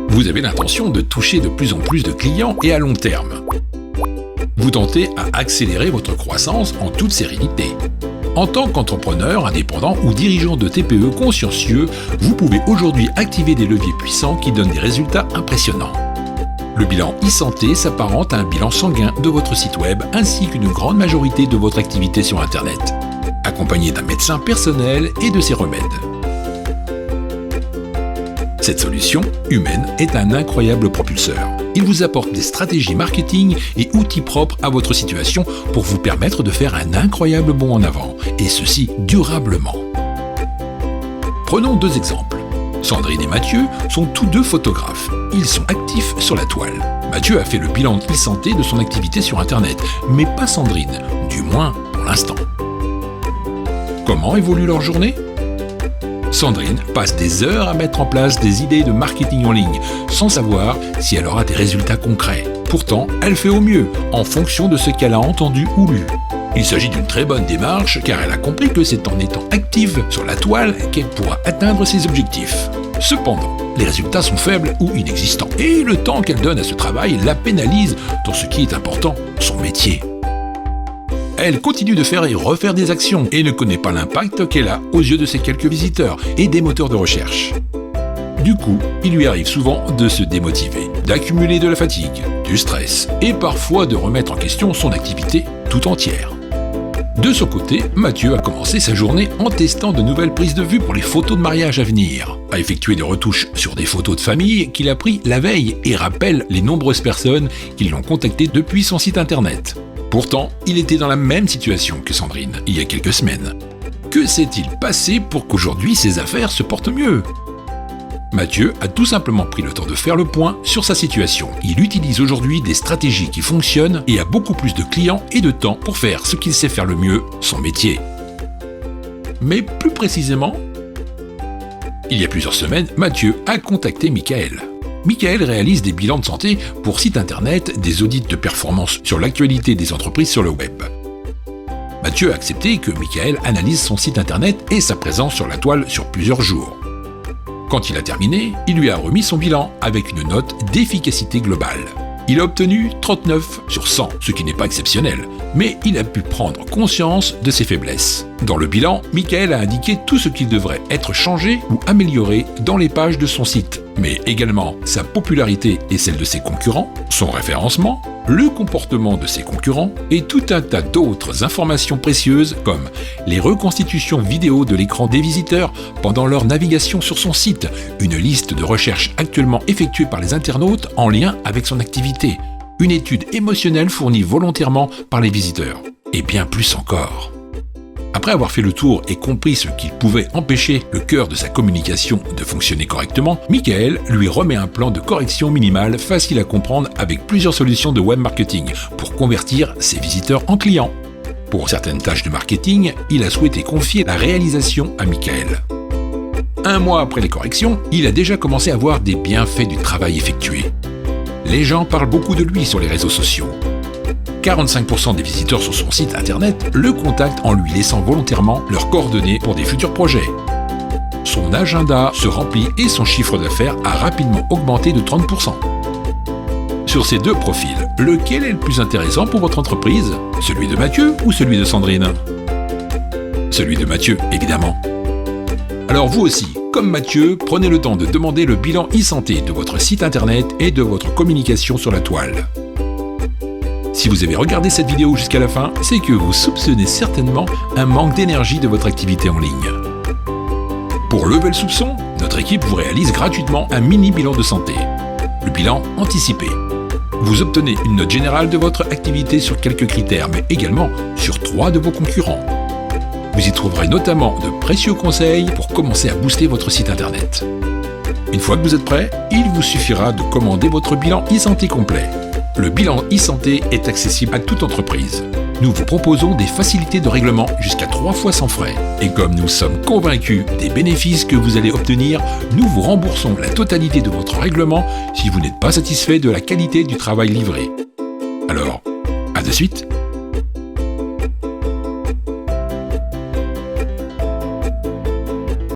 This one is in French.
Vous avez l'intention de toucher de plus en plus de clients et à long terme. Vous tentez à accélérer votre croissance en toute sérénité. En tant qu'entrepreneur, indépendant ou dirigeant de TPE consciencieux, vous pouvez aujourd'hui activer des leviers puissants qui donnent des résultats impressionnants. Le bilan e-santé s'apparente à un bilan sanguin de votre site web ainsi qu'une grande majorité de votre activité sur Internet, accompagné d'un médecin personnel et de ses remèdes. Cette solution humaine est un incroyable propulseur. Il vous apporte des stratégies marketing et outils propres à votre situation pour vous permettre de faire un incroyable bond en avant, et ceci durablement. Prenons deux exemples. Sandrine et Mathieu sont tous deux photographes. Ils sont actifs sur la toile. Mathieu a fait le bilan e-santé de son activité sur Internet, mais pas Sandrine, du moins pour l'instant. Comment évolue leur journée ? Sandrine passe des heures à mettre en place des idées de marketing en ligne, sans savoir si elle aura des résultats concrets. Pourtant, elle fait au mieux, en fonction de ce qu'elle a entendu ou lu. Il s'agit d'une très bonne démarche, car elle a compris que c'est en étant active sur la toile qu'elle pourra atteindre ses objectifs. Cependant, les résultats sont faibles ou inexistants, et le temps qu'elle donne à ce travail la pénalise dans ce qui est important, son métier. Elle continue de faire et refaire des actions et ne connaît pas l'impact qu'elle a aux yeux de ses quelques visiteurs et des moteurs de recherche. Du coup, il lui arrive souvent de se démotiver, d'accumuler de la fatigue, du stress et parfois de remettre en question son activité tout entière. De son côté, Mathieu a commencé sa journée en testant de nouvelles prises de vue pour les photos de mariage à venir, a effectué des retouches sur des photos de famille qu'il a pris la veille et rappelle les nombreuses personnes qui l'ont contacté depuis son site internet. Pourtant, il était dans la même situation que Sandrine, il y a quelques semaines. Que s'est-il passé pour qu'aujourd'hui ses affaires se portent mieux ? Mathieu a tout simplement pris le temps de faire le point sur sa situation. Il utilise aujourd'hui des stratégies qui fonctionnent et a beaucoup plus de clients et de temps pour faire ce qu'il sait faire le mieux, son métier. Mais plus précisément, il y a plusieurs semaines, Mathieu a contacté Michael. Michael réalise des bilans de santé pour site internet, des audits de performance sur l'actualité des entreprises sur le web. Mathieu a accepté que Michael analyse son site internet et sa présence sur la toile sur plusieurs jours. Quand il a terminé, il lui a remis son bilan avec une note d'efficacité globale. Il a obtenu 39 sur 100, ce qui n'est pas exceptionnel, mais il a pu prendre conscience de ses faiblesses. Dans le bilan, Michael a indiqué tout ce qui devrait être changé ou amélioré dans les pages de son site, mais également sa popularité et celle de ses concurrents, son référencement, le comportement de ses concurrents et tout un tas d'autres informations précieuses comme les reconstitutions vidéo de l'écran des visiteurs pendant leur navigation sur son site, une liste de recherches actuellement effectuées par les internautes en lien avec son activité, une étude émotionnelle fournie volontairement par les visiteurs, et bien plus encore. Après avoir fait le tour et compris ce qui pouvait empêcher le cœur de sa communication de fonctionner correctement, Michael lui remet un plan de correction minimal facile à comprendre avec plusieurs solutions de web marketing pour convertir ses visiteurs en clients. Pour certaines tâches de marketing, il a souhaité confier la réalisation à Michael. Un mois après les corrections, il a déjà commencé à voir des bienfaits du travail effectué. Les gens parlent beaucoup de lui sur les réseaux sociaux. 45% des visiteurs sur son site internet le contactent en lui laissant volontairement leurs coordonnées pour des futurs projets. Son agenda se remplit et son chiffre d'affaires a rapidement augmenté de 30%. Sur ces deux profils, lequel est le plus intéressant pour votre entreprise ? Celui de Mathieu ou celui de Sandrine ? Celui de Mathieu, évidemment. Alors vous aussi, comme Mathieu, prenez le temps de demander le bilan e-santé de votre site internet et de votre communication sur la toile. Si vous avez regardé cette vidéo jusqu'à la fin, c'est que vous soupçonnez certainement un manque d'énergie de votre activité en ligne. Pour lever le soupçon, notre équipe vous réalise gratuitement un mini bilan de santé. Le bilan anticipé. Vous obtenez une note générale de votre activité sur quelques critères, mais également sur 3 de vos concurrents. Vous y trouverez notamment de précieux conseils pour commencer à booster votre site internet. Une fois que vous êtes prêt, il vous suffira de commander votre bilan e-santé complet. Le bilan e-santé est accessible à toute entreprise. Nous vous proposons des facilités de règlement jusqu'à 3 fois sans frais. Et comme nous sommes convaincus des bénéfices que vous allez obtenir, nous vous remboursons la totalité de votre règlement si vous n'êtes pas satisfait de la qualité du travail livré. Alors, à de suite!